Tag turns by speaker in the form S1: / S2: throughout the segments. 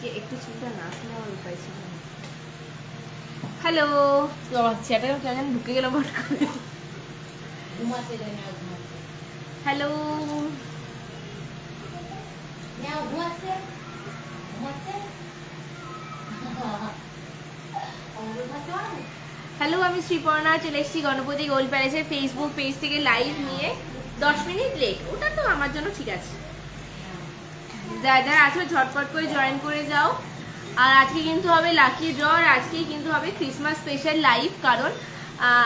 S1: আজকে একটু চুলটা না নেওয়ার উপায় ছিল। হ্যালো, ছেলেটা কেমন ঢুকে গেল বট করে। হ্যালো হ্যালো, আমি শ্রীপর্ণা চলে এসেছি গণপতি গোল্ড প্যালেসের ফেসবুক পেজ থেকে লাইভ নিয়ে। 10 মিনিট লেট, ওটা তো আমার জন্য ঠিক আছে। যারা যারা আছো ঝটপট করে জয়েন করে যাও। আর আজকে কিন্তু হবে লাকি ড্র, আর আজকে কিন্তু হবে ক্রিসমাস স্পেশাল লাইভ, কারণ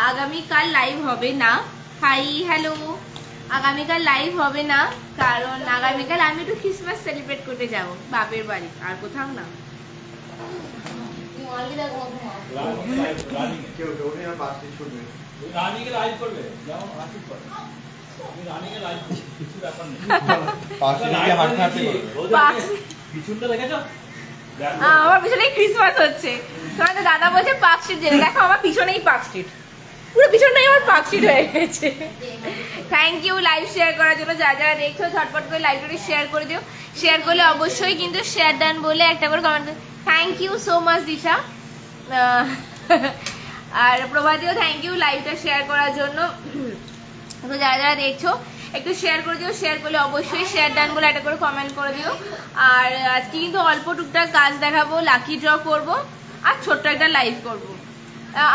S1: আগামীকাল লাইভ হবে না। হাই হ্যালো, আগামীকাল লাইভ হবে না কারণ আগামীকাল আমি একটু ক্রিসমাস সেলিব্রেট করতে যাব বাপের বাড়ি, আর কোথাও না। আমার পিছনে ক্রিসমাস হচ্ছে, তোমাদের দাদা বলছে পার্ক স্ট্রিট যেতে। দেখো আমার পিছনেই পার্ক স্ট্রিট, পুরো পিছনেই আমার পার্ক স্ট্রিট হয়ে গেছে। থ্যাংক ইউ লাইভ শেয়ার করার জন্য। যারা যারা দেখছো ঝটপট করে লাইভটা শেয়ার করে দিও। শেয়ার করলে অবশ্যই কিন্তু শেয়ার ডান বলে একটা করে comment. Thank you so much Disha. আর প্রভাতিও থ্যাংক ইউ লাইভটা শেয়ার করার জন্য। তো যারা যারা দেখছো একটু শেয়ার করে দিও। শেয়ার করলে অবশ্যই শেয়ার ডান বলে একটা করে কমেন্ট করে দিও। আর আজকে কিন্তু অল্প টুকটাক কাজ দেখাবো, লাকি ড্র করবো আর ছোট্ট একটা লাইভ করবো।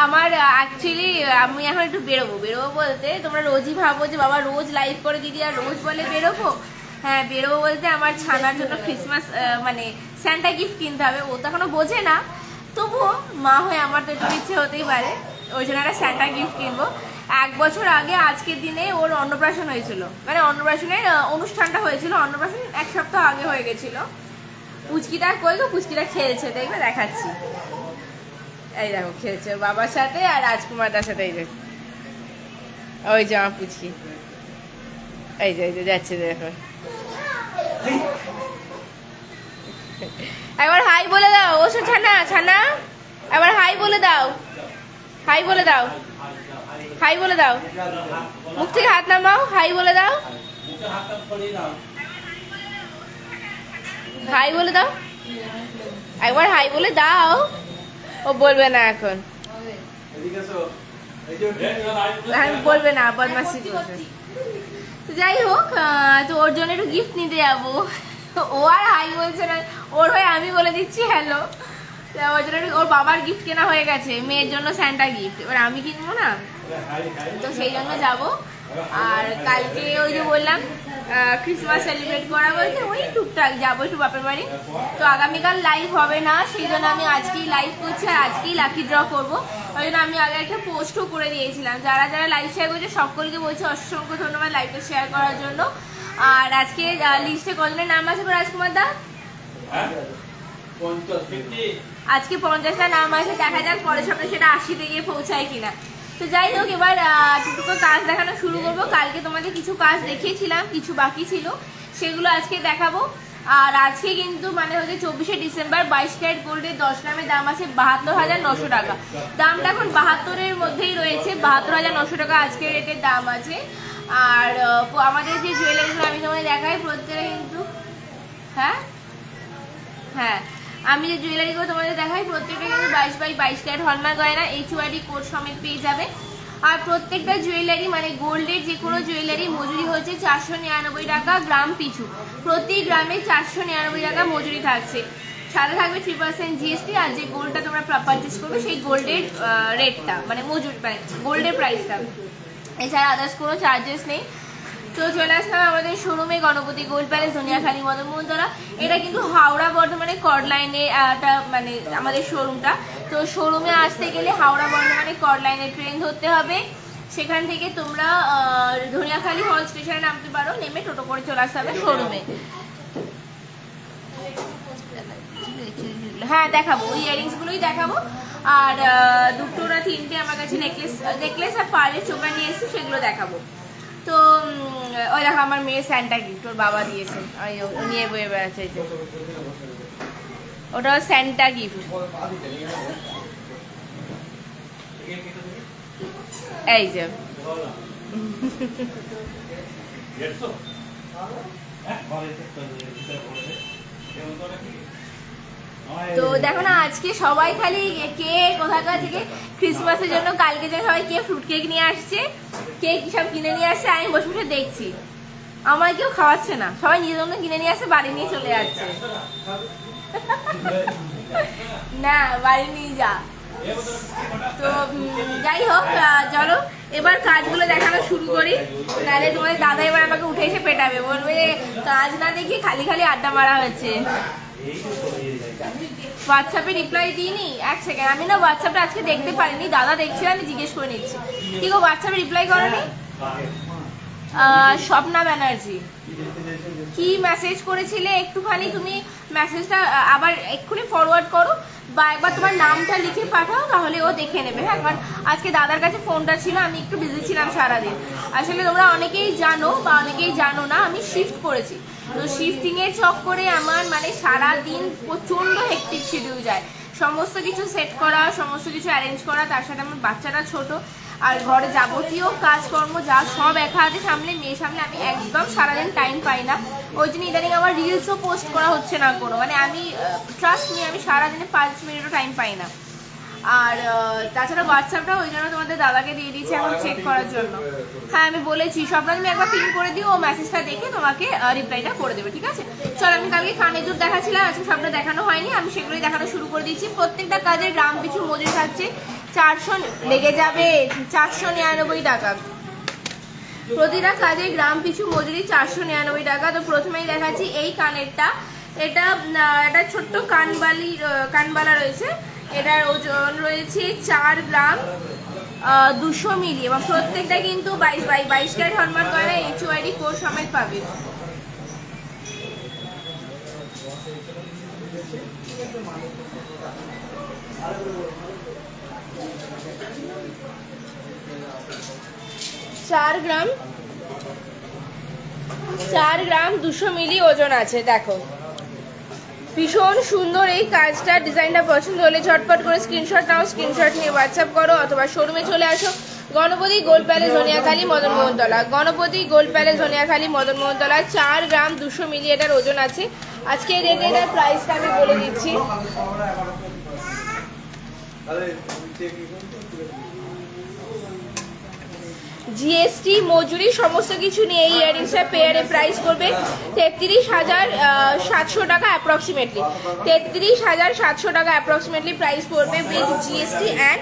S1: আমার অ্যাকচুয়ালি আমি এখন একটু বেরোবো বলতে, তোমরা রোজই ভাবো যে বাবা রোজ লাইভ করে দিদি আর রোজ বলে বেরোবো। হ্যাঁ, বেরোবো বলতে আমার ছানার জন্য ক্রিসমাস মানে স্যান্টা গিফট কিনতে হবে। ও তো এখনো বোঝে না, তবুও মা হয়ে আমার তো একটু ইচ্ছে হতেই পারে, ওই জন্য একটা স্যান্টা গিফট কিনবো। 1 বছর আগে আজকের দিনে ওর অন্নপ্রাশন হয়েছিল, মানে অন্নপ্রাশনের অনুষ্ঠানটা হয়েছিল, অন্নপ্রাশন 1 সপ্তাহ আগে হয়ে গেছিল। পুচকিটা কই গো, পুচকিটা খেলছে, দেখবে দেখাচ্ছি। এই দেখো খেলছে বাবার সাথে আর রাজকুমারদার সাথে। এই যে ওই যে আমার পুচকি, এই যে যাচ্ছে, দেখো। একবার হাই বলে দাও। ও ছানা ছানা, একবার হাই বলে দাও, হাই বলে দাও, হাই বলে দাও। মুখ থেকে হাত নামাও, হাই বলে দাও, হাই বলে দাও, একবার হাই বলে দাও। ও বলবে না এখন, বলবে না, বদমাসি করছে। যাই হোক, তো ওর জন্য একটু গিফট নিতে যাবো। ও আর হাই বলছে না, ওর হয়ে আমি বলে দিচ্ছি হ্যালো। ওর জন্য ওর বাবার গিফট কেনা হয়ে গেছে, মেয়ের জন্য স্যান্টা গিফট, এবার আমি কিনবো না, তো সেই জন্য যাবো। আর কালকে ওই যে বললাম ক্রিসমাস সেলিব্রেট করা বলতে ওই টুকটাক যাবো একটু বাপের বাড়ি। তো আগামীকাল লাইভ হবে না, সেই জন্য আমি আজকেই লাইভ করছি আর আজকেই লাকি ড্র করবো। ওই জন্য আমি আগে একটা পোস্টও করে দিয়েছিলাম। যারা যারা লাইভ শেয়ার করছে সকলকে বলছি অসংখ্য ধন্যবাদ লাইভটা শেয়ার করার জন্য। আর আজকে লিস্টে কজনের নাম আছে রাজকুমার দা? আজকে 50টা নাম আছে, দেখা যাক পরের সপ্তাহে সেটা 80-তে গিয়ে পৌঁছায় কিনা। তো যাই হোক, এবার টুকটুকু কাজ দেখানো শুরু করবো। কালকে তোমাদের কিছু কাজ দেখিয়েছিলাম, কিছু বাকি ছিল, সেগুলো আজকে দেখাবো। আর আজকে কিন্তু মানে হচ্ছে 24শে ডিসেম্বর 22 ক্যারেট গোল্ডের 10 গ্রামের দাম আছে 72,900 টাকা। দামটা এখন 72-এর মধ্যেই রয়েছে, 72,900 টাকা আজকের রেটের দাম আছে। আর আমাদের যে জুয়েলারিগুলো আমি তোমাদের দেখাই প্রত্যেকটা কিন্তু, হ্যাঁ হ্যাঁ আমি যে জুয়েলারিগুলো তোমাদের দেখাই প্রত্যেকটা কিন্তু 22/22 ক্যারেট হলমার্ক গয়না, HUID কোড সমেত পেয়ে যাবে। আর প্রত্যেকটা জুয়েলারি মানে গোল্ডের যে কোনো জুয়েলারি মজুরি হচ্ছে 499 টাকা গ্রাম পিছু। প্রতি গ্রামে 499 টাকা মজুরি থাকছে, সাথে থাকবে 3% GST। আর যে গোল্ডটা তোমরা পারচেস করবে সেই গোল্ডের রেটটা মানে মজুরি মানে গোল্ডের প্রাইসটা, এছাড়া আদার্স কোনো চার্জেস নেই। তো চলে আসলাম আমাদের শোরুমে, গণপতি গোল্ড প্যালেস, ধনিয়াখালী মদন মোহনতলা। এটা কিন্তু হাওড়া বর্ধমানে কর্ড লাইনে মানে আমাদের শোরুমটা। তো শোরুমে আসতে গেলে হাওড়া বর্ধমানে কর্ড লাইনে ট্রেন ধরতে হবে, সেখান থেকে তোমরা ধনিয়াখালী হল স্টেশনে নামতে পারো, নেমে টোটো করে চলে আসতে হবে শোরুমে। হ্যাঁ দেখাবো, ওই ইয়ারিংসগুলোই দেখাবো। আর 2টো না 3টে আমার কাছে নেকলেস আর পাড়ের চোখা নিয়ে এসেছি, সেগুলো দেখাবো। তো ওই দেখো আমার মেয়ের স্যান্টা গিফট ওর বাবা দিয়েছে, নিয়ে বয়ে বেড়াচ্ছে, ওটা স্যান্টা গিফট। এই যে তো দেখো না আজকে সবাই খালি কে কোথাকার থেকে ক্রিসমাসের জন্য কালকে যে সবাই কে ফ্রুট কেক নিয়ে আসছে, কে কি সব কিনে নিয়ে আসছে, আমি বসে বসে দেখছি। আমার কেউ খাওয়াচ্ছে না, সবাই নিজের জন্য কিনে নিয়ে আসছে, বাড়ি নিয়ে চলে যাচ্ছে। না বাড়ি নিয়ে যা। তো যাই হোক, চলো এবার কাজগুলো দেখানো শুরু করি, নাহলে তোমাদের দাদা এবার আমাকে উঠে এসে পেটাবে, বলবে কাজ না দেখি খালি খালি আড্ডা মারা হচ্ছে। হোয়াটসঅ্যাপে রিপ্লাই দিইনি, এক সেকেন্ড, আমি না হোয়াটসঅ্যাপটা আজকে দেখতে পারিনি, দাদা দেখছিল, আমি জিজ্ঞেস করে নিচ্ছি। কি গো হোয়াটসঅ্যাপে রিপ্লাই করোনি? স্বপ্না ব্যানার্জি কি মেসেজ করেছিলে একটুখানি তুমি মেসেজটা আবার এক্ষুনি ফরওয়ার্ড করো, বা একবার তোমার নামটা লিখে পাঠাও, তাহলে ও দেখে নেবে। হ্যাঁ, কারণ আজকে দাদার কাছে ফোনটা ছিল, আমি একটু বিজি ছিলাম সারাদিন। আসলে তোমরা অনেকেই জানো বা অনেকেই জানো না, আমি শিফট করেছি। তো শিফটিং এর চক্করে আমার মানে সারাদিন প্রচন্ড হেক্টিক শিডিউল যায়, সমস্ত কিছু সেট করা, সমস্ত কিছু অ্যারেঞ্জ করা, তার সাথে আমার বাচ্চাটা ছোট, আর ঘরে যাবতীয় কাজকর্ম যা সব একা হাতে সামলে, মেয়ে সামলে, আমি একদম সারাদিন টাইম পাই না। ওই জন্য ইদানিং আমার রিলসও পোস্ট করা হচ্ছে না কোনো, মানে আমি ট্রাস্ট মি, আমি সারাদিনে 5 মিনিটও টাইম পাই না। আর তাছাড়া হোয়াটসঅ্যাপটা ওই জন্য তোমাদের দাদাকে দিয়ে দিয়েছি এখন চেক করার জন্য। হ্যাঁ আমি বলেছি সবটা তুমি একবার পিন করে দিও, ও মেসেজটা দেখে তোমাকে রিপ্লাইটা করে দেবে, ঠিক আছে? চলো, আমি কালকে কানের দুধ দেখাচ্ছিলাম, আজকে সবটা দেখানো হয়নি, আমি সেগুলোই দেখানো শুরু করে দিচ্ছি। প্রত্যেকটা কাজের গ্রাম পিছু মজুরি থাকছে 400, লেগে যাবে 499 টাকা। প্রতিটা কাজে গ্রাম পিছু মজুরি 499 টাকা। তো প্রথমেই দেখাচ্ছি এই কানেরটা, এটা একটা ছোট্ট কানবালা রয়েছে, এটার ওজন রয়েছে 4 গ্রাম 200 মিলি, এবং প্রত্যেকটা কিন্তু 22 ক্যারেট হলমার্ক করা, HOID কোড সমেত পাবে। চার গ্রাম 200 মিলি ওজন আছে। দেখো ভীষণ সুন্দর এই কাজটা, ডিজাইনটা পছন্দ হলে ঝটপট করে স্ক্রিনশট নাও, স্ক্রিনশট নিয়ে হোয়াটসঅ্যাপ করো, অথবা শোরুমে চলে আসো। Ganapati gold palace Dhaniakhali Madan Mohantala, Ganapati gold palace Dhaniakhali Madan Mohantala. 4 gram 200 milli এটার ওজন আছে। আজকে এটার প্রাইসটা আমি বলে দিচ্ছি। জিএসটি মজুরি সমস্ত কিছু নিয়ে এই ইয়াররিংসটা পেয়ারে প্রাইস করবে 33,700 টাকা অ্যাপ্রক্সিমেটলি। 33,700 টাকা অ্যাপ্রক্সিমেটলি প্রাইস পড়বে উইথ জিএসটি অ্যান্ড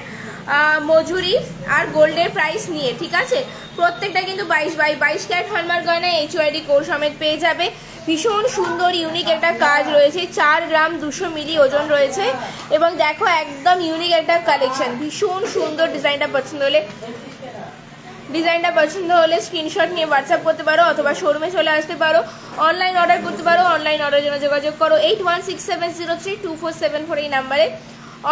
S1: মজুরি আর গোল্ডের প্রাইস নিয়ে, ঠিক আছে? প্রত্যেকটা কিন্তু 22 ক্যারেট হলমার্ক গয়না, HOID কোড সমেত পেয়ে যাবে। ভীষণ সুন্দর ইউনিক একটা কাজ রয়েছে, 4 গ্রাম 200 মিলি ওজন রয়েছে, এবং দেখো একদম ইউনিক একটা কালেকশন, ভীষণ সুন্দর। ডিজাইনটা পছন্দ হলে স্ক্রিনশট নিয়ে হোয়াটসঅ্যাপ করতে পারো, অথবা শোরুমে চলে আসতে পারো, অনলাইন অর্ডার করতে পারো। অনলাইন অর্ডারের জন্য যোগাযোগ করো 8167032474 এই নাম্বারে।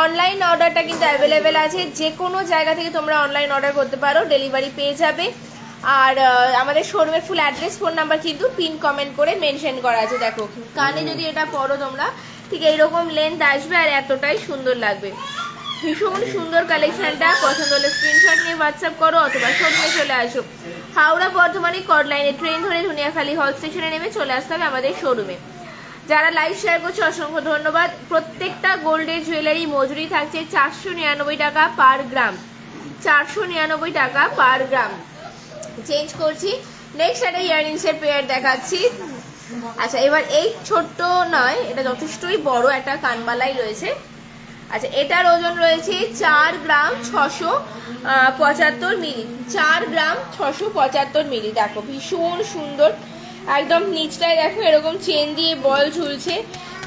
S1: অনলাইন অর্ডারটা কিন্তু অ্যাভেলেবেল আছে, যে কোনো জায়গা থেকে তোমরা অনলাইন অর্ডার করতে পারো, ডেলিভারি পেয়ে যাবে। আর আমাদের শোরুমের ফুল অ্যাড্রেস, ফোন নাম্বার কিন্তু পিন কমেন্ট করে মেনশন করা আছে। দেখো কানে যদি এটা পরো তোমরা, ঠিক এইরকম লেন্থ আসবে আর এতটাই সুন্দর লাগবে। ভীষণ সুন্দর কালেকশনটা, পছন্দ হলে স্ক্রিনশট নিয়ে হোয়াটসঅ্যাপ করো, অথবা শোরুমে চলে আসো। হাওড়া বর্ধমানে কর্ড লাইনে ট্রেন ধরে ধনিয়াখালী হল স্টেশনে নেমে চলে আসতে হবে আমাদের শোরুমে। যারা লাইভ শেয়ার করছে অসংখ্য ধন্যবাদ। প্রত্যেকটা গোল্ডের জুয়েলারি মজুরি থাকছে 499 টাকা পার গ্রাম, 499 টাকা পার গ্রাম। চেঞ্জ করছি, নেক্সট একটা ইয়াররিংসের পেয়ার দেখাচ্ছি। আচ্ছা এবার এই ছোট্ট নয়, এটা যথেষ্টই বড় একটা কানবালাই রয়েছে। আচ্ছা এটার ওজন রয়েছে 4 গ্রাম 675 মিলি, 4 গ্রাম 675 মিলি। দেখো ভীষণ সুন্দর, একদম নিচটায় দেখো এরকম চেন দিয়ে বল ঝুলছে,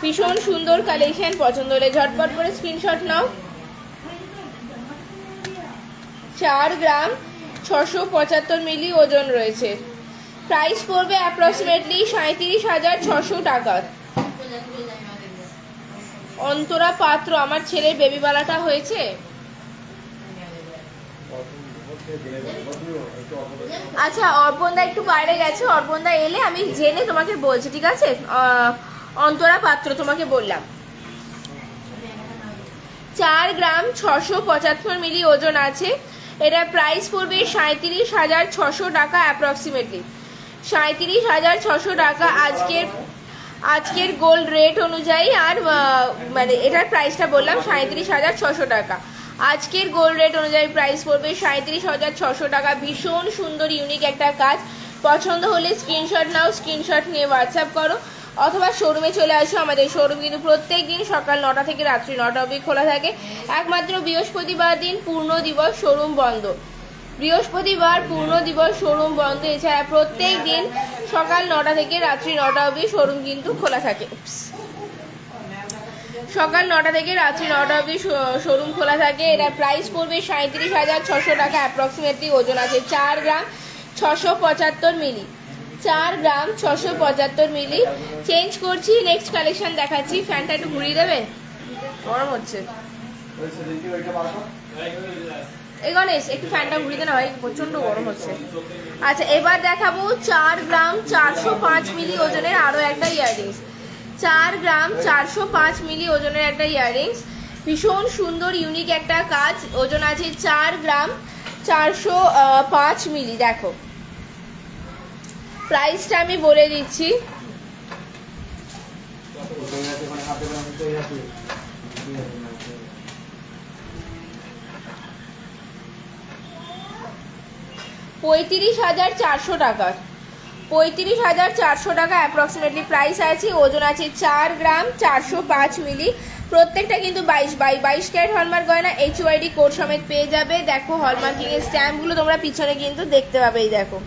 S1: ভীষণ সুন্দর কালেকশন। পছন্দ হলে ঝটপট করে স্ক্রিনশট নাও। 4 গ্রাম 675 মিলি ওজন রয়েছে, প্রাইস পড়বে অ্যাপ্রক্সিমেটলি 37,600 টাকা। অন্তরা পাত্র, আমার ছেলের বেবিবালাটা হয়েছে। আচ্ছা অর্পণদা একটু বাইরে গেছে, অর্পণদা এলে আমি জেনে তোমাকে বলছি, ঠিক আছে? অন্তরা পাত্র তোমাকে বললাম। 4 গ্রাম 675 মিলি ওজন আছে, এটা প্রাইস পড়বে 37,600 টাকা অ্যাপ্রক্সিমেটলি, 37,600 টাকা। আজকের গোল্ড রেট অনুযায়ী আর মানে এটার প্রাইসটা বললাম 37,600 টাকা। আজকের গোল্ড রেট অনুযায়ী প্রাইস পড়বে 37,600 টাকা। ভীষণ সুন্দর ইউনিক একটা কাজ। পছন্দ হলে স্ক্রিনশট নাও, স্ক্রিনশট নিয়ে হোয়াটসঅ্যাপ করো অথবা শোরুমে চলে আসো। আমাদের শোরুম কিন্তু প্রত্যেক দিন সকাল 9টা থেকে রাত্রি 9টা অবধি খোলা থাকে। একমাত্র বৃহস্পতিবার দিন পূর্ণ দিবস শোরুম বন্ধ, বৃহস্পতিবার পূর্ণ দিবস শোরুম বন্ধ। এছাড়া প্রত্যেক দিন সকাল 9টা থেকে রাত্রি 9টা অবধি শোরুম কিন্তু খোলা থাকে। সকাল 9টা থেকে রাত্রি 9টা অবধি শোরুম খোলা থাকে। এটা প্রাইস পড়বে 37,600 টাকা। অ্যাপ্রক্সিমেটলি ওজন আছে 4 গ্রাম 675 মিলি, 4 গ্রাম 675 মিলি। চেঞ্জ করছি, নেক্সট কালেকশন দেখাচ্ছি। ফ্যানটা একটু ঘুরিয়ে দেবে, গরম হচ্ছে। এই গণেশ একটু ফ্যানটা ঘুরিয়ে দে না ভাই, প্রচন্ড গরম হচ্ছে। আচ্ছা, এবার দেখাবো 4 গ্রাম 405 মিলি ওজনের আরো একটা ইয়াররিংস। 4 গ্রাম 405 মিলি ওজনের একটা ইয়াররিংস। ভীষণ সুন্দর ইউনিক একটা কাজ। ওজন আছে 4 গ্রাম 405 মিলি। দেখো প্রাইসটা আমি বলে দিচ্ছি। $35,400 টাকা, 35,400 টাকা অ্যাপ্রক্সিমেটলি প্রাইস আছে। ওজন আছে 4 গ্রাম 405 মিলি। প্রত্যেকটা কিন্তু 22 ক্যারেট হলমার্ক গয়না। HYD কোড সমেত পেয়ে যাবে। দেখো হলমার্কিং এর স্ট্যাম্পগুলো তোমরা পিছনে কিন্তু দেখতে পাবে। এই দেখো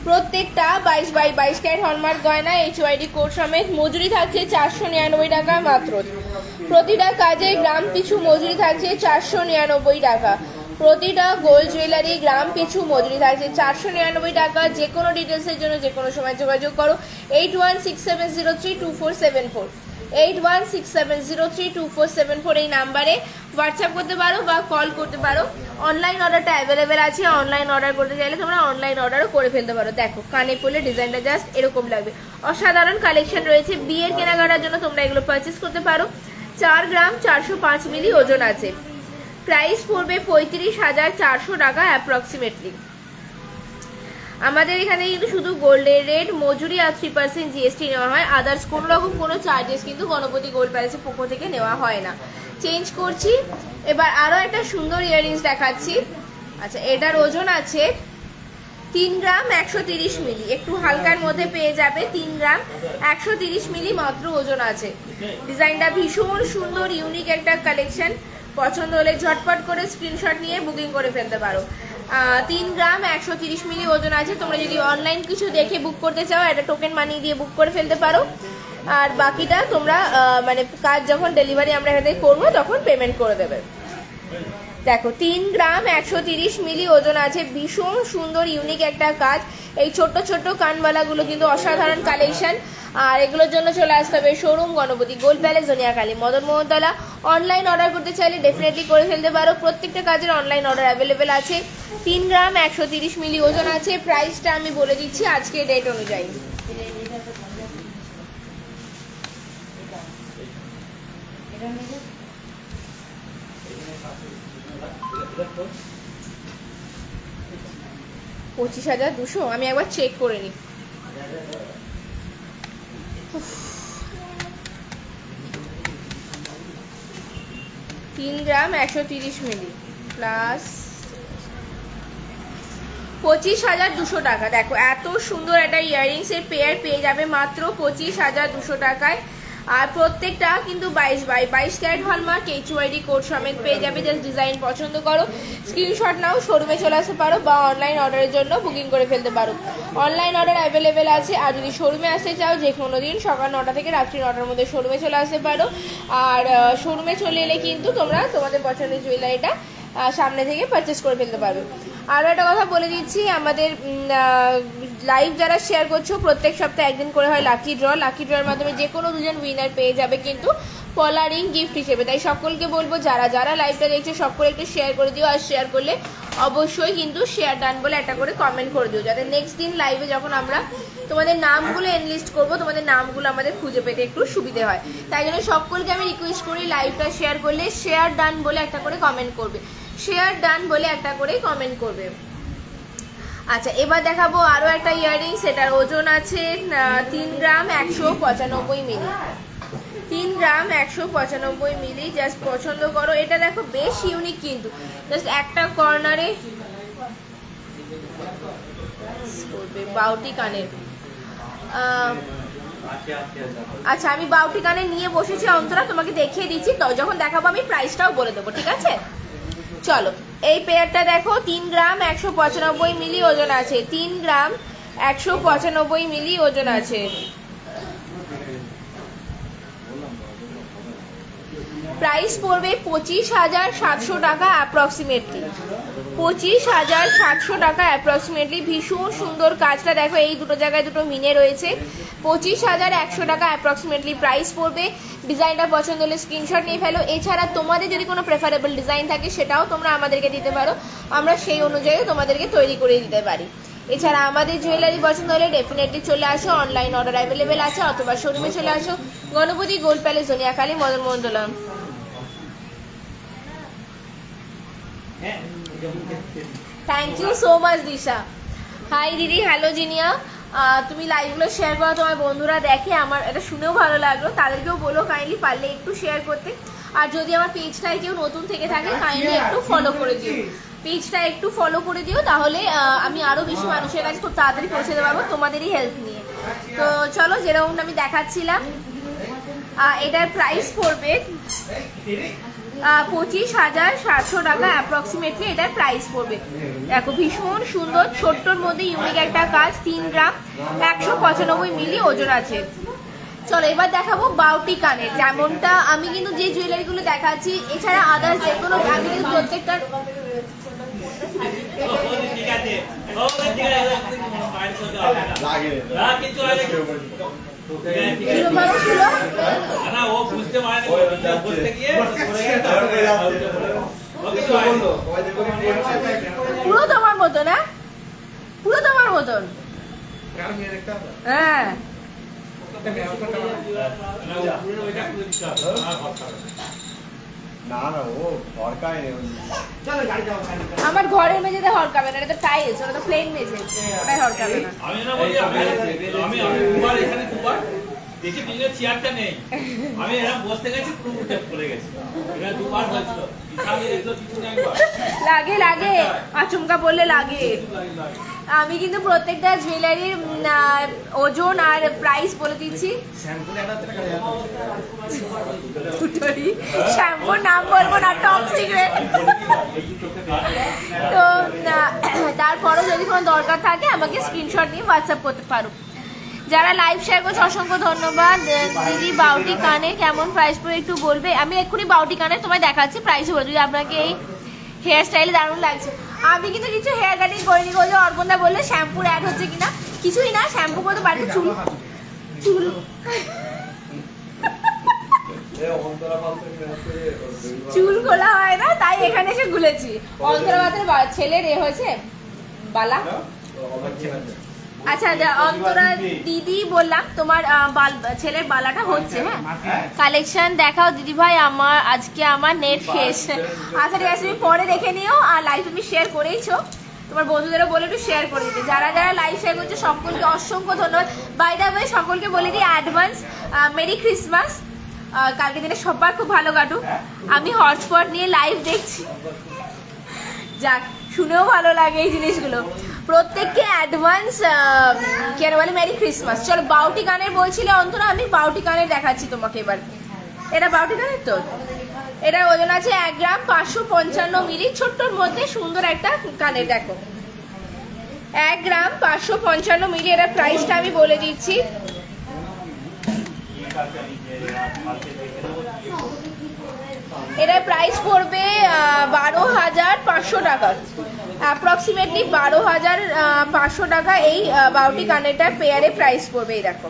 S1: প্রত্যেকটা 22 ক্যারেট হলমার্ক গয়না, HYD কোড সমেত। মজুরি থাকছে 499 টাকা মাত্র। প্রতিটা কাজে গ্রাম পিছু মজুরি থাকছে 499 টাকা। প্রতিটা গোল্ড জুয়েলারি গ্রাম পিছু মজুরি থাকছে 499 টাকা। যে কোনো ডিটেলসের জন্য যে কোনো সময় যোগাযোগ করো 8167032474, 8167032474 এই নাম্বারে হোয়াটসঅ্যাপ করতে পারো বা কল করতে পারো। অনলাইন অর্ডারটা অ্যাভেলেবেল আছে। অনলাইন অর্ডার করতে চাইলে তোমরা অনলাইন অর্ডারও করে ফেলতে পারো। দেখো কানে পড়লে ডিজাইনটা জাস্ট এরকম লাগবে। অসাধারণ কালেকশন রয়েছে। বিয়ের কেনাকাটার জন্য তোমরা এগুলো পারচেস করতে পারো। 4 গ্রাম 405 মিলি ওজন আছে। প্রাইস পড়বে 35,400 টাকা অ্যাপ্রক্সিমেটলি। আমাদের এখানে কিন্তু শুধু গোল্ডের রেট, মজুরি আর 3% GST নেওয়া হয়। আদার্স কোনো রকম কোনো চার্জেস কিন্তু গণপতি গোল্ড প্যালেসের পক্ষ থেকে নেওয়া হয় না। চেঞ্জ করছি। এবার আরও একটা সুন্দর ইয়াররিংস দেখাচ্ছি। আচ্ছা, এটার ওজন আছে 3 গ্রাম 130 মিলি। একটু হালকার মধ্যে পেয়ে যাবে। 3 গ্রাম 130 মিলি মাত্র ওজন আছে। ডিজাইনটা ভীষণ সুন্দর ইউনিক একটা কালেকশন। পছন্দ হলে ঝটপট করে স্ক্রিনশট নিয়ে বুকিং করে ফেলতে পারো। 3 গ্রাম 130 মিলি ওজন আছে। তোমরা যদি অনলাইন কিছু দেখে বুক করতে চাও, একটা টোকেন মানি দিয়ে বুক করে ফেলতে পারো। আর বাকিটা তোমরা মানে কাজ যখন ডেলিভারি আমরা এখানে করবো তখন পেমেন্ট করে দেবে। দেখো 3 গ্রাম 130 মিলি ওজন আছে। ভীষণ সুন্দর ইউনিক একটা কাজ। এই ছোট্ট ছোট্ট কানবালাগুলো কিন্তু অসাধারণ কালেকশন। আর এগুলোর জন্য চলে আসতে হবে showroom Ganapati gold Palace, Janiyakhali, Madan Mohantala. Online order করতে চাইলে ডেফিনেটলি করে ফেলতে পারো। প্রত্যেকটা কাজের অনলাইন অর্ডার অ্যাভেলেবেল আছে। 3 গ্রাম 130 মিলি ওজন আছে। প্রাইসটা আমি বলে দিচ্ছি আজকের রেট অনুযায়ী। $25,200। আমি একবার চেক করে নিই। 3 গ্রাম 130 মিলি প্লাস 25,200 টাকা। দেখো এত সুন্দর একটা ইয়াররিংস এর পেয়ার পেয়ে যাবে মাত্র 25,200 টাকায়। আর প্রত্যেকটা কিন্তু 22 ক্যারেট হলমার্ক, HYD কোড সমেত পেয়ে যাবে। জাস্ট ডিজাইন পছন্দ করো, স্ক্রিনশট নাও, শোরুমে চলে আসতে পারো বা অনলাইন অর্ডারের জন্য বুকিং করে ফেলতে পারো। অনলাইন অর্ডার অ্যাভেলেবেল আছে। আর যদি শোরুমে আসতে চাও যে কোনো দিন সকাল 9টা থেকে রাত্রি 9টার মধ্যে শোরুমে চলে আসতে পারো। আর শোরুমে চলে এলে কিন্তু তোমরা তোমাদের পছন্দের জুয়েলারিটা সামনে থেকে পারচেস করে ফেলতে পারবে। আরও একটা কথা বলে দিচ্ছি, আমাদের লাইভ যারা শেয়ার করছো প্রত্যেক সপ্তাহে একদিন করে হয় লাকি ড্র। লাকি ড্রয়ের মাধ্যমে যে কোনো দুজন উইনার পেয়ে যাবে কিন্তু পলা রিং গিফট হিসেবে। তাই সকলকে বলবো যারা যারা লাইভটা দেখছো সকলে একটু শেয়ার করে দিও। আর শেয়ার করলে অবশ্যই কিন্তু শেয়ার ডান বলে একটা করে কমেন্ট করে দিও, যাতে নেক্সট দিন লাইভে যখন আমরা তোমাদের নামগুলো এনলিস্ট করবো তোমাদের নামগুলো আমাদের খুঁজে পেতে একটু সুবিধে হয়। তাই জন্য সকলকে আমি রিকোয়েস্ট করি লাইভটা শেয়ার করলে শেয়ার ডান বলে একটা করে কমেন্ট করবে, শেয়ার ডান বলে একটা করে কমেন্ট করবে। আচ্ছা এবার দেখাবো আরো একটা ইয়াররিংস, এটার ওজন আছে 3 গ্রাম 195 মিলি। 3 গ্রাম 195 মিলি। জাস্ট পছন্দ করো, এটা দেখো বেশ ইউনিক কিন্তু, জাস্ট একটা কর্নারে বাউটি কানের। আচ্ছা আমি বাউটি কানে নিয়ে বসেছি অন্তরা, তোমাকে দেখিয়ে দিচ্ছি, তো যখন দেখাবো আমি প্রাইসটাও বলে দেবো, ঠিক আছে? চলো এই পেয়ারটা দেখো, 3 গ্রাম 195 মিলি ওজন আছে। 3 গ্রাম 195 মিলি ওজন আছে। প্রাইস পড়বে 25,700 টাকা অ্যাপ্রক্সিমেটলি। 25,700 টাকা অ্যাপ্রক্সিমেটলি। ভীষণ সুন্দর কাজটা দেখো, এই দুটো জায়গায় দুটো মিনে রয়েছে। 25,100 টাকা অ্যাপ্রক্সিমেটলি প্রাইস পড়বে। ডিজাইনটা পছন্দ হলে স্ক্রিনশট নিয়ে ফেলো। এছাড়া তোমাদের যদি কোনো প্রেফারেবল ডিজাইন থাকে সেটাও তোমরা আমাদেরকে দিতে পারো, আমরা সেই অনুযায়ী তোমাদেরকে তৈরি করে দিতে পারি। এছাড়া আমাদের জুয়েলারি পছন্দ হলে ডেফিনেটলি চলে আসো, অনলাইন অর্ডার অ্যাভেলেবেল আছে, অথবা শোরুমে চলে আসো, Ganapati gold Palace, Janiyakhali, Madan Mohantala. Thank you so much Disha. Hi দিদি, হ্যালো জিনিয়া। তুমি লাইভগুলো শেয়ার করো, তোমার বন্ধুরা দেখে, আমার এটা শুনেও ভালো লাগলো, তাদেরকেও বলো কাইন্ডলি পারলে একটু শেয়ার করতে। আর যদি আমার পেজটায় কেউ নতুন থেকে থাকে কাইন্ডলি একটু ফলো করে দিও, পেজটা একটু ফলো করে দিও, তাহলে আমি আরও বেশি মানুষের কাছে খুব তাড়াতাড়ি পৌঁছে দিতে পারবো তোমাদেরই হেল্প নিয়ে। তো চলো, যেরকমটা আমি দেখাচ্ছিলাম, এটার প্রাইস পড়বে 25,700 টাকা অ্যাপ্রক্সিমেটলি এটার প্রাইস পড়বে। দেখো ভীষণ সুন্দর, ছোট্টর মধ্যে ইউনিক একটা কাজ। 3 গ্রাম 195 মিলি ওজন আছে। চলো এবার দেখাবো বাউটি কানের, যেমনটা আমি কিন্তু যে জুয়েলারিগুলো দেখাচ্ছি, এছাড়া আদার্স যে কোনো, আমি কিন্তু প্রত্যেকটার পুরো তোমার মতন, হ্যাঁ পুরো তোমার মতন, হ্যাঁ আমার ঘরের মেঝেতে হরকাবে না, এটা তো টাইলস, ওটা তো প্লেন মেঝে, ওটাই হরকাবে না।
S2: দেখি পিছনে চেয়ারটা নেই, আমি এরকম বসতে গেছি পুরো উঠে পড়ে গেছি, এটা দুবার হয়েছিল।
S1: লাগে লাগে, আচমকা বললে লাগে। আমি কিন্তু প্রত্যেকটা জুয়েলারির ওজন আর প্রাইস বলে দিচ্ছি। শ্যাম্পুর নাম বলবো না, টপ সিক্রেট। তো তারপরও যদি কোনো দরকার থাকে আমাকে স্ক্রিনশট নিয়ে হোয়াটসঅ্যাপ করতে পারো। যারা লাইভ শেয়ার করছে অসংখ্য ধন্যবাদ। দিদি বাউটি কানে কেমন প্রাইস পড়ে একটু বলবে? আমি এক্ষুনি বাউটি কানে তোমায় দেখাচ্ছি, প্রাইস বলে যদি আপনাকে এই হেয়ার স্টাইলে দারুণ লাগছে। আমি কিন্তু কিছু হেয়ার কাটিং করিনি, বলছে অর্পণদা বললে শ্যাম্পুর অ্যাড হচ্ছে কিনা, কিছুই না, শ্যাম্পু করতে বাড়িতে চুল চুল চুল খোলা হয় না, তাই এখানে এসে গুলেছি। অন্তরাবাদের ছেলের এ হয়েছে বালা। আচ্ছা অন্তরা দিদি বললাম তোমার ছেলের বালাটা হচ্ছে, হ্যাঁ কালেকশন দেখাও দিদি ভাই, আমার আজকে আমার নেট শেষ। আচ্ছা ঠিক আছে, তুমি পরে দেখে নিও, আর লাইভ তুমি শেয়ার করেইছো, তোমার বন্ধুদেরও বলে একটু শেয়ার করে দিতে। যারা যারা লাইভ শেয়ার করছে সকলকে অসংখ্য ধন্যবাদ। বাই দ্য ওয়ে সকলকে বলে দিই অ্যাডভান্স মেরি ক্রিসমাস, কালকে দিনে সবার খুব ভালো কাটুক। আমি হটস্পট নিয়ে লাইভ দেখছি, যাক শুনেও ভালো লাগে এই জিনিসগুলো। প্রত্যেককে অ্যাডভান্স কেন বলে মেরি ক্রিসমাস। চলো বাউটি কানের বলছিলে অন্তরা, আমি বাউটি কানের দেখাচ্ছি তোমাকে এবার। এটা বাউটি কানের তো, এটার ওজন আছে 1 গ্রাম 555 মিলি, ছোট্টর মধ্যে সুন্দর একটা কানের। দেখো 1 গ্রাম 555 মিলি, এটার প্রাইসটা আমি বলে দিচ্ছি। এটার প্রাইস পড়বে 12,500 টাকা অ্যাপ্রক্সিমেটলি, 12,500 টাকা এই বাউটি কানেরটার পেয়ারে প্রাইস পড়বে। এই দেখো,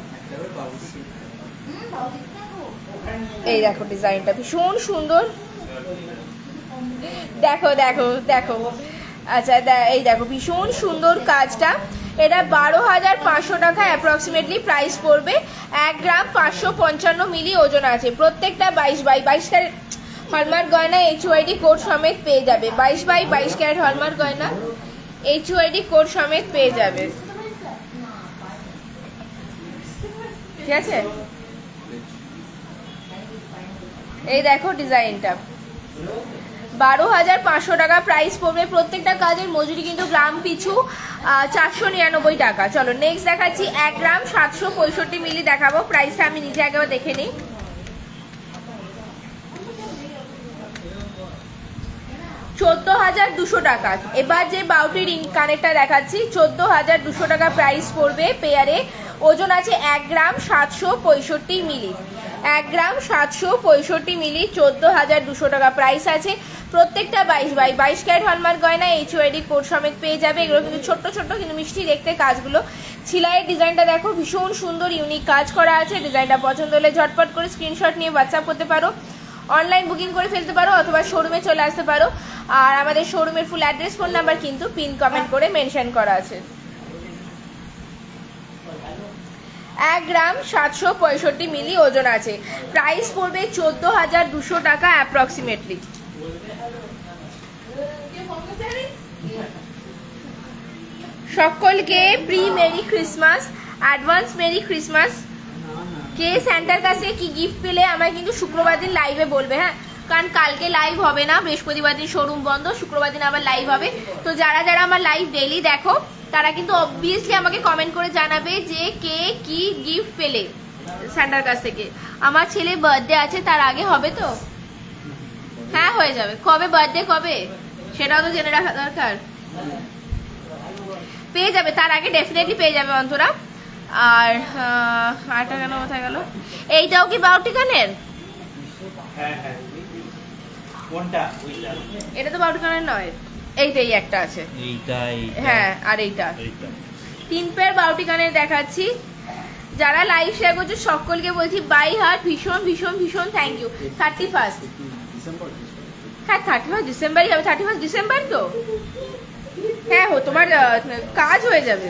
S1: এই দেখো ডিজাইনটা ভীষণ সুন্দর, দেখো দেখো দেখো। আচ্ছা এই দেখো ভীষণ সুন্দর কাজটা। এটা 12,500 টাকা অ্যাপ্রক্সিমেটলি প্রাইস পড়বে। 1 গ্রাম 555 মিলি ওজন আছে। প্রত্যেকটা 22/22 ক্যারেট হলমার্ক গয়না HYD কোড সমেত পেয়ে যাবে। 22/22 ক্যারেট হলমার্ক গয়না HOID কোড সমেত পেয়ে যাবে, ঠিক আছে। এই দেখো ডিজাইনটা 12,500 টাকা প্রাইস পড়বে। প্রত্যেকটা কাজের মজুরি কিন্তু গ্রাম পিছু 499 টাকা। চলো নেক্সট দেখাচ্ছি 1 গ্রাম 765 মিলি দেখাবো। প্রাইসটা আমি নিজে একবার দেখে নিই। 14,200 টাকা। এবার যে বাউটি রিং কানেরটা দেখাচ্ছি 14,200 টাকা প্রাইস পড়বে পেয়ারে। ওজন আছে 1 গ্রাম 765 মিলি। 1 গ্রাম 765 মিলি 14,200 টাকা প্রাইস আছে। প্রত্যেকটা 22 ক্যারেট হলমার্ক গয়না HOID কোড সমেত পেয়ে যাবে। এগুলো কিন্তু ছোট্ট ছোট্ট কিন্তু মিষ্টি দেখতে কাজগুলো। ছিলাইয়ের ডিজাইনটা দেখো ভীষণ সুন্দর ইউনিক কাজ করা আছে। ডিজাইনটা পছন্দ হলে ঝটপট করে স্ক্রিনশট নিয়ে হোয়াটসঅ্যাপ করতে পারো, অনলাইন বুকিং করে ফেলতে পারো অথবা শোরুমে চলে আসতে পারো। আর আমাদের শোরুমের ফুল অ্যাড্রেস ফোন নাম্বার কিন্তু পিন কমেন্ট করে মেনশন করা আছে। 1 গ্রাম 765 মিলি ওজন আছে। প্রাইস পড়বে 14,200 টাকা অ্যাপ্রক্সিমেটলি। সকলকে pre merry Christmas, advance merry Christmas. কে স্যান্টার কাছে কি গিফট পেলে আমায় কিন্তু শুক্রবার দিন লাইভে বলবে, হ্যাঁ, কারণ কালকে লাইভ হবে না, বৃহস্পতিবার দিন শোরুম বন্ধ, শুক্রবার দিন আবার লাইভ হবে। তো যারা যারা আমার লাইভ ডেইলি দেখো তারা কিন্তু অবভিয়াসলি আমাকে কমেন্ট করে জানাবে যে কে কি গিফট পেলে স্যান্টার কাছ থেকে। আমার ছেলে বার্থডে আছে, তার আগে হবে তো? হ্যাঁ হয়ে যাবে। কবে বার্থডে, কবে সেটাও তো জেনে রাখা দরকার। পেয়ে যাবে, তার আগে ডেফিনেটলি পেয়ে যাবে অন্তরা। আর আটা কেন কোথায় গেল? এইটাও কি বাউটি কানের? এটা তো বাউটি কানের নয়, এইটাই একটা আছে। হ্যাঁ, আর এইটা 3 পেয়ার বাউটি কানের দেখাচ্ছি। যারা লাইভ শেয়ার করছে সকলকে বলছি বাই হার্ট ভীষণ ভীষণ ভীষণ থ্যাংক ইউ। 31 হ্যাঁ 31 ডিসেম্বরই হবে। 31 ডিসেম্বর তো? হ্যাঁ তোমার কাজ হয়ে যাবে,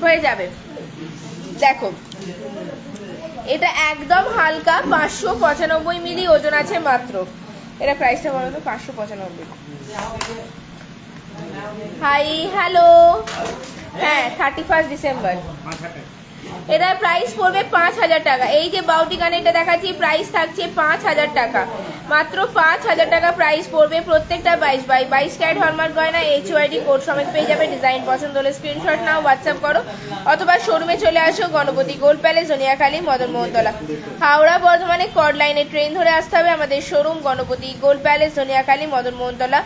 S1: হয়ে যাবে। দেখো এটা একদম হালকা 595 মিলি ওজন আছে মাত্র। এটা প্রাইসটা বলো তো? 595। হাই হ্যালো, হ্যাঁ 31 ডিসেম্বর। এটার প্রাইস পড়বে 5,000 টাকা। এই যে বাউটি কানেরটা দেখাচ্ছি প্রাইস থাকছে 5,000 টাকা, মাত্র 5,000 টাকা প্রাইস পড়বে। প্রত্যেকটা 22 ক্যারেট হলমার্ক গয়না HOID কোড সমেত পেয়ে যাবে। ডিজাইন পছন্দ হলে স্ক্রিনশট নাও, হোয়াটসঅ্যাপ করো অথবা শোরুমে চলে আসো। গণপতি গোল্ড প্যালেস, জনিয়াখালী, মদন মোহনতলা, হাওড়া বর্ধমানে কর্ড লাইনে ট্রেন ধরে আসতে হবে। আমাদের showroom Ganapati gold Palace, Janiyakhali, Madan Mohantala.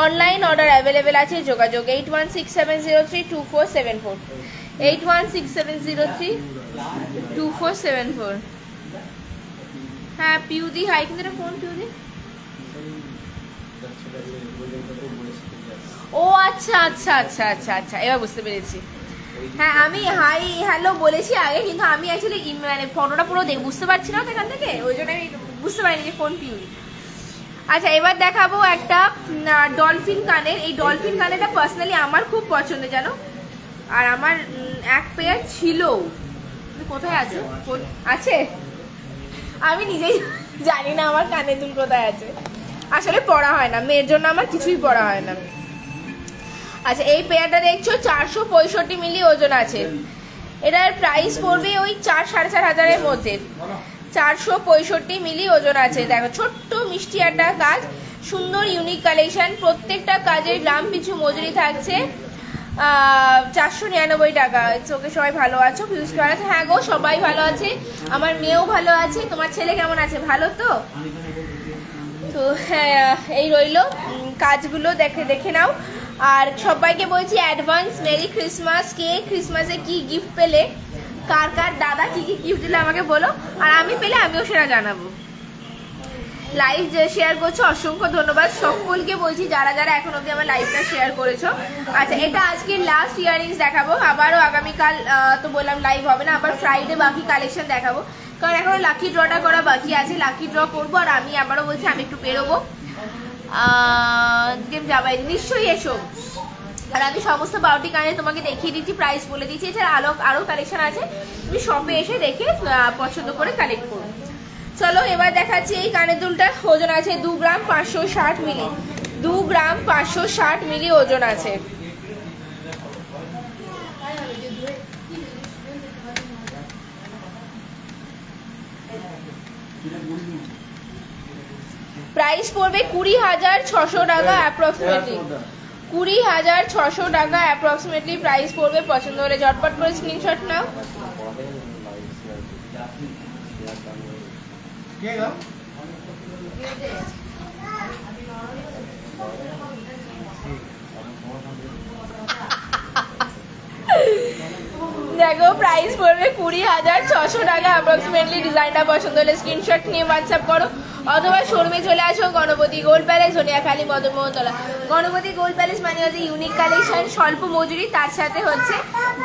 S1: Online order available আছে, যোগাযোগ 8167032474, 8167032474। হ্যাঁ পিউদি হাই, কিন্তু এটা কোন পিউদি? ও আচ্ছা আচ্ছা আচ্ছা আচ্ছা আচ্ছা, এবার বুঝতে পেরেছি। হ্যাঁ আমি হাই হ্যালো বলেছি আগে, কিন্তু আমি অ্যাকচুয়ালি মানে ফটোটা পুরো বুঝতে পারছি না তো এখান থেকে, ওই জন্য আমি বুঝতে পারিনি যে কোন পিউদি। আচ্ছা এবার দেখাবো একটা ডলফিন কানের। এই ডলফিন কানেরটা পার্সোনালি আমার খুব পছন্দ জানো, আর আমার এক পেয়ার ছিল। কোথায় আছে? আছে আমি নিজেই জানি না আমার কানের দুল কোথায় আছে। আসলে পড়া হয় না, মেয়ের জন্য আমার কিছুই পড়া হয় না। আচ্ছা এই পেয়ারটা দেখছো 465 মিলি ওজন আছে। এটার প্রাইস পড়বে ওই 4-4.5 হাজারের মধ্যে। 465 মিলি ওজন আছে। দেখো ছোট্ট মিষ্টি একটা কাজ, সুন্দর ইউনিক কালেকশন। প্রত্যেকটা কাজের গ্রাম পিছু মজুরি থাকছে 499 টাকা। চোখে সবাই ভালো আছো? পিউষ ভালো আছে? হ্যাঁ গো সবাই ভালো আছে, আমার মেয়েও ভালো আছে। তোমার ছেলে কেমন আছে? ভালো তো? তো হ্যাঁ এই রইলো কাজগুলো, দেখে নাও। আর সবাইকে বলছি অ্যাডভান্স মেরি ক্রিসমাস। কে ক্রিসমাসে কি গিফট পেলে, কার কার দাদা কি কি গিফট দিলে আমাকে বলো, আর আমি পেলে আমিও সেটা জানাবো। লাইভ যে শেয়ার করছো অসংখ্য ধন্যবাদ সকলকে বলছি, যারা যারা এখন অবধি আমার লাইভটা শেয়ার করেছো। আচ্ছা এটা আজকে লাস্ট ইয়ারিংস দেখাবো, আবারও আগামীকাল তো বললাম লাইভ হবে না, আবার ফ্রাইডে বাকি কালেকশন দেখাবো, কারণ এখনো লাকি ড্রটা করা বাকি আছে। লাকি ড্র করবো, আর আমি আবারও বলছি আমি একটু বেরোবো, যাবাই নিশ্চয়ই এসো। আর আমি সমস্ত বাউটি কানে তোমাকে দেখিয়ে দিচ্ছি, প্রাইস বলে দিচ্ছি। এছাড়া আরও কালেকশন আছে, তুমি শপে এসে দেখে পছন্দ করে কালেক্ট করো। চলো এবার দেখাচ্ছি এই কানের দুলটা, ওজন আছে 2 গ্রাম 560 মিলি। 2 গ্রাম 560 মিলি ওজন আছে। প্রাইস পড়বে 20,600 টাকা অ্যাপ্রক্সিমেটলি। 20,600 টাকা অ্যাপ্রক্সিমেটলি প্রাইস পড়বে। পছন্দ হলে ঝটপট করে স্ক্রিনশট নাও। দেখো প্রাইস পড়বে 20,600 টাকা অ্যাপ্রক্সিমেটলি। ডিজাইনটা পছন্দ হলে স্ক্রিনশট নিয়ে হোয়াটসঅ্যাপ করো অথবা শোরুমে চলে আসো Ganapati gold Palace, Soniyakhali, Madan Mohantala. Ganapati gold Palace মানে হচ্ছে ইউনিক কালেকশন, স্বল্প মজুরি, তার সাথে হচ্ছে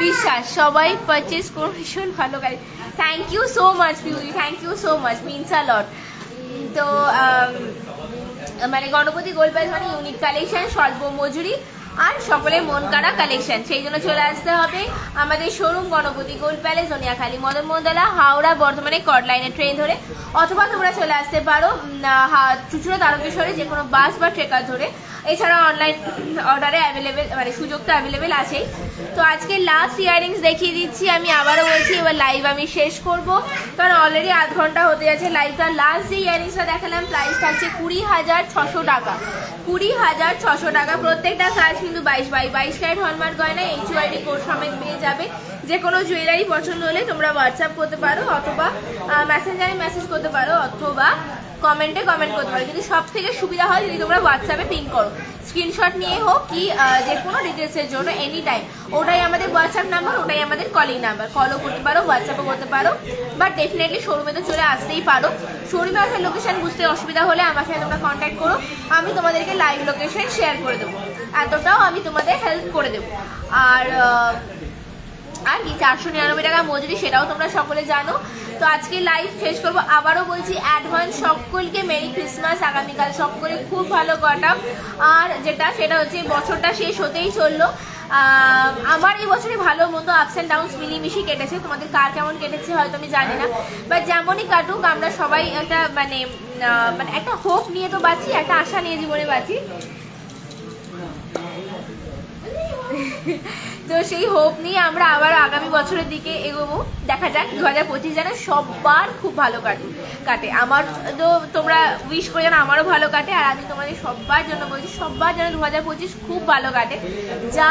S1: বিশ্বাস। সবাই পারচেস করো, ভীষণ ভালো collection. Thank you so much Piuri, thank you so much, means a lot. তো মানে গণপতি গোল্ড প্যালেস মানে ইউনিক কালেকশন, স্বল্প মজুরি আর সকলের মন কাড়া কালেকশন। সেই জন্য চলে আসতে হবে আমাদের showroom Ganapati gold Palace, Soniyakhali, Madan Mohantala, Howrah, বর্ধমানে কট লাইনের ট্রেন ধরে, অথবা তোমরা চলে আসতে পারো চুচুড়া, তারকেশ্বরে যে কোনো বাস বা ট্রেকার ধরে। এছাড়া অনলাইন অর্ডারে অ্যাভেলেবেল, মানে সুযোগ তো অ্যাভেলেবেল আছেই। তো আজকে লাস্ট ইয়াররিংস দেখিয়ে দিচ্ছি। আমি আবারও বলছি, এবার লাইভ আমি শেষ করব, কারণ অলরেডি আধ ঘন্টা হতে যাচ্ছে লাইভটা। লাস্ট যে ইয়াররিংসটা দেখালাম প্রাইস থাকছে 20,600 টাকা। 20,600 টাকা। প্রত্যেকটা কাজ কিন্তু 22 ক্যারেট হলমার্ক গয়না, HUID কোড সমেত পেয়ে যাবে। যে কোনো জুয়েলারি পছন্দ হলে তোমরা হোয়াটসঅ্যাপ করতে পারো, অথবা মেসেঞ্জারে মেসেজ করতে পারো, অথবা কমেন্টে কমেন্ট করতে পারো। কিন্তু সব থেকে সুবিধা হয় যদি তোমরা হোয়াটসঅ্যাপে পিং করো, স্ক্রিনশট নিয়ে হোক কি যে কোনো ডিটেলসের জন্য এনি টাইম। ওটাই আমাদের হোয়াটসঅ্যাপ নাম্বার, ওটাই আমাদের কলিং নাম্বার। কলও করতে পারো, হোয়াটসঅ্যাপও করতে পারো, বাট ডেফিনেটলি শোরুমে তো চলে আসতেই পারো। শোরুমে আসার লোকেশন বুঝতে অসুবিধা হলে আমার সাথে তোমরা কন্ট্যাক্ট করো, আমি তোমাদেরকে লাইভ লোকেশন শেয়ার করে দেবো। এতটাও আমি তোমাদের হেল্প করে দেবো। আর কি 499 টাকা মজুরি, সেটাও তোমরা সকলে জানো। তো আজকে লাইভ শেষ করবো। আবারও বলছি অ্যাডভান্স সকলকে মেরি ক্রিসমাস। আগামীকাল সকলে খুব ভালো কাটাও। আর সেটা হচ্ছে বছরটা শেষ হতেই চললো। আমার এই বছরে ভালো মন্দ আপস অ্যান্ড ডাউনস মিলিমিশি কেটেছে। তোমাদের কার কেমন কেটেছে হয়তো আমি জানি না, বাট যেমনই কাটুক আমরা সবাই একটা মানে একটা হোপ নিয়ে তো বাঁচি, একটা আশা নিয়ে জীবনে বাঁচি। তো সেই হোপ নিয়ে আমরা আবার আগামী বছরের দিকে এগোবো। দেখা যাক 2025 যেন সবার খুব ভালো কাটে। আমার তো তোমরা উইশ করে যেন আমারও ভালো কাটে, আর আমি তোমাদের সবার জন্য বলছি সবার যেন 2025 খুব ভালো কাটে। যা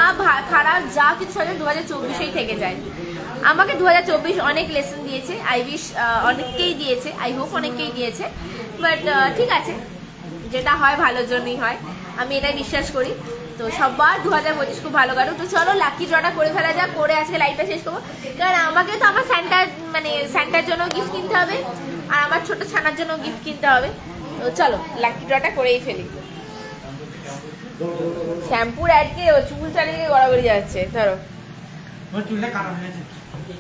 S1: খারাপ যা কিছু হয় 2024-এই থেকে যায়। আমাকে 2024 অনেক লেসন দিয়েছে, আই উইশ অনেককেই দিয়েছে, আই হোপ অনেককেই দিয়েছে। বাট ঠিক আছে, যেটা হয় ভালোর জন্যই হয়, আমি এটাই বিশ্বাস করি। তো সবার 2025 খুব ভালো কাটুক। তো চলো লাকি ড্রটা করে ফেলা যাক, করে আজকে লাইভটা শেষ করবো। কারণ আমাকে তো আমার স্যান্টার জন্য গিফট কিনতে হবে, আর আমার ছোট ছানার জন্য গিফট কিনতে হবে। তো চলো লাকি ড্রটা করেই ফেলি। শ্যাম্পুর অ্যাডকে চুল চালিয়ে গড়াগড়ি যাচ্ছে। ধরো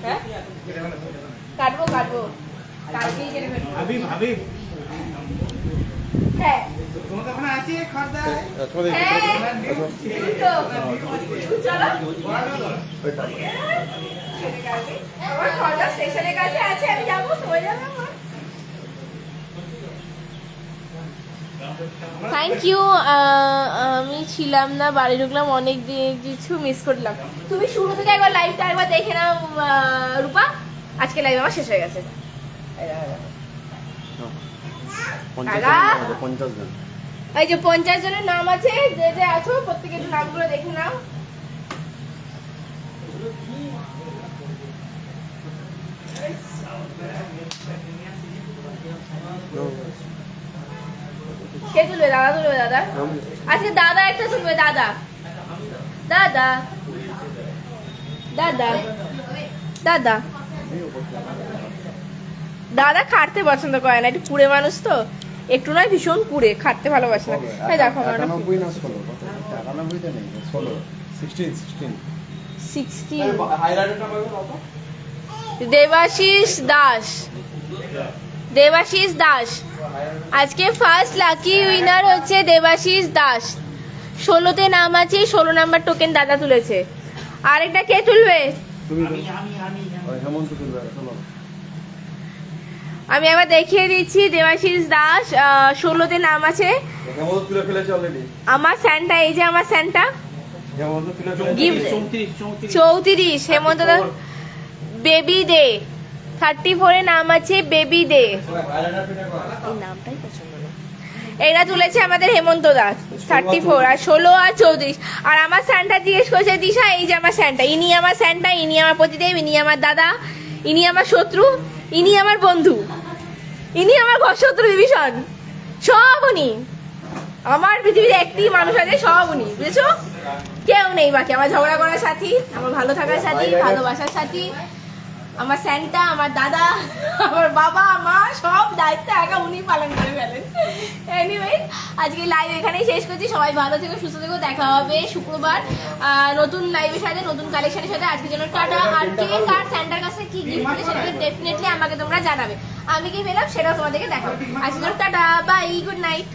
S1: হ্যাঁ কাটবো কালকেই কেটে ফেলবো। হ্যাঁ স্টেশনের কাছে আছে, আমি যাবো, হয়ে যাবে আমার। Thank you. আমি ছিলাম না, বাড়ি ঢুকলাম, অনেক কিছু মিস করলাম। তুমি শুরু থেকে একবার লাইভটা একবার দেখে নাও রূপা। আজকে লাইভ আমার শেষ হয়ে গেছে। এই যে 50 জনের নাম আছে, যে আছো প্রত্যেকের নামগুলো দেখে নাও। কে তুলবে? দাদা তুলবে। দাদা আজকে দাদা একটা তুলবে। দাদা দাদা দাদা দাদা দাদা খাটতে পছন্দ করে না, একটু কুড়ে মানুষ তো, একটু নয় ভীষণ কুড়ে, খাটতে ভালোবাসে না। তাই দেখো দেবাশিস দাস আজকে ফার্স্ট লাকি উইনার হচ্ছে দেবাশিস দাস। 16তে নাম আছে, 16 নাম্বার টোকেন দাদা তুলেছে। আরেকটা কে তুলবে? আমি আবার দেখিয়ে দিচ্ছি, দেবাশিস দাস 16তে নাম আছে। আমার স্যান্টা, এই যে আমার স্যান্টা 34, হেমন্ত দাস বেবি দে 34 এ নাম আছে বেবি দে, এই নামটাই পছন্দ না। এরা তুলেছে আমাদের হেমন্ত দাস 34 আর 16 আর 34। আর আমার স্যান্টা জিজ্ঞেস করছে দিশা, এই যে আমার স্যান্টা, ইনি আমার স্যান্টা, ইনি আমার পতিদেব, ইনি আমার দাদা, ইনি আমার শত্রু, ইনি আমার বন্ধু, ইনি আমার ঘরশত্রু বিভীষণ, সব উনি। আমার পৃথিবীতে একটি মানুষ আছে, সব উনি, বুঝেছো? কেউ নেই বাকি। আমার ঝগড়া করার সাথী, আমার ভালো থাকার সাথী, ভালোবাসার সাথী, আমার স্যান্টা, আমার দাদা, আমার বাবা, মা, সব দায়িত্ব একা উনি পালন করে ফেলেন। এনিওয়ে, আজকে লাইভ এখানেই শেষ করছি। সবাই ভালো থেকো, সুস্থ থেকো। দেখা হবে শুক্রবার নতুন লাইভের সাথে, নতুন কালেকশনের সাথে। আজকের জন্য টাটা। আর কে কার স্যান্টার কাছে কি গিফট পেলে সেটা ডেফিনেটলি আমাকে তোমরা জানাবে। আমি কি পেলাম সেটাও তোমাদেরকে দেখাবো। আজকের জন্য টাটা, বাই, গুড নাইট।